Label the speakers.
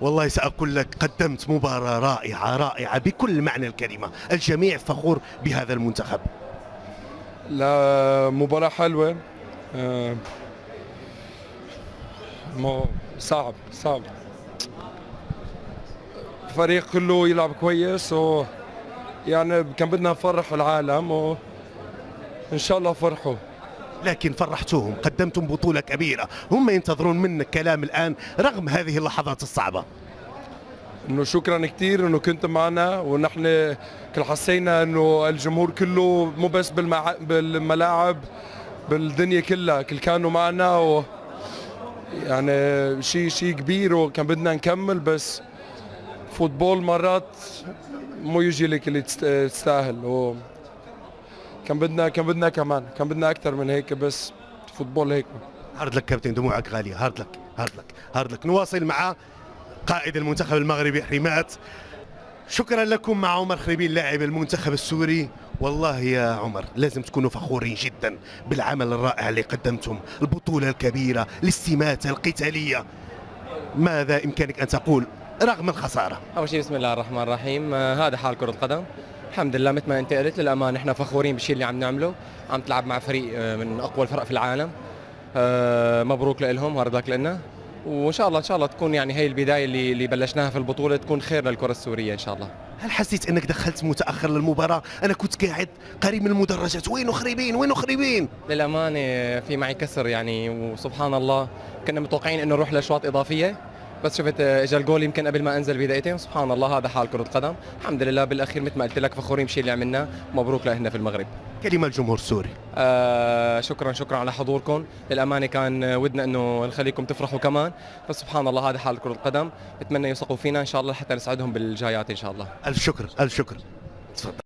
Speaker 1: والله سأقول لك قدمت مباراة رائعة رائعة بكل معنى الكلمة، الجميع فخور بهذا المنتخب.
Speaker 2: لا، مباراة حلوة. آه، صعب. الفريق كله يلعب كويس، يعني كان بدنا نفرح العالم وإن شاء الله فرحوا.
Speaker 1: لكن فرحتوهم، قدمتم بطولة كبيرة، هم ينتظرون منك كلام الآن رغم هذه اللحظات الصعبة.
Speaker 2: انه شكرا كثير انه كنت معنا، ونحن كل حسينا انه الجمهور كله مو بس بالملاعب، بالدنيا كلها كل كانوا معنا، يعني شيء كبير، وكان بدنا نكمل، بس فوتبول مرات مو يجي لك اللي تستاهل. كان بدنا اكثر من هيك، بس فوتبول هيك.
Speaker 1: هارد لك كابتن، دموعك غالية، هارد لك. نواصل مع قائد المنتخب المغربي حريمات. شكرا لكم مع عمر خريبين لاعب المنتخب السوري. والله يا عمر لازم تكونوا فخورين جدا بالعمل الرائع اللي قدمتم، البطولة الكبيرة، الاستماتة القتالية. ماذا إمكانك أن تقول رغم الخسارة؟
Speaker 3: أول شيء بسم الله الرحمن الرحيم. هذا حال كرة القدم، الحمد لله. مثل ما أنت قلت، للأمانة إحنا فخورين بالشيء اللي عم نعمله. عم تلعب مع فريق من أقوى الفرق في العالم. مبروك لهم، هارد لك لنا، وإن شاء الله تكون يعني هي البداية اللي بلشناها في البطولة تكون خير للكرة السورية إن شاء الله.
Speaker 1: هل حسيت أنك دخلت متأخر للمباراة؟ أنا كنت قاعد قريب من المدرجات، وينه خريبين؟
Speaker 3: للأمانة في معي كسر يعني، وسبحان الله كنا متوقعين إنه نروح لأشواط إضافية، بس شفت اجى الجول يمكن قبل ما انزل بدقيقتين. سبحان الله، هذا حال كرة قدم. الحمد لله بالاخير مثل ما قلت لك فخورين بالشيء اللي عملناه. مبروك لهنا في المغرب.
Speaker 1: كلمة الجمهور السوري.
Speaker 3: شكرا على حضوركم. للامانه كان ودنا انه نخليكم تفرحوا كمان، بس سبحان الله هذا حال كرة القدم. بتمنى يثقوا فينا ان شاء الله حتى نساعدهم بالجايات ان شاء الله.
Speaker 1: الف شكر. تفضل.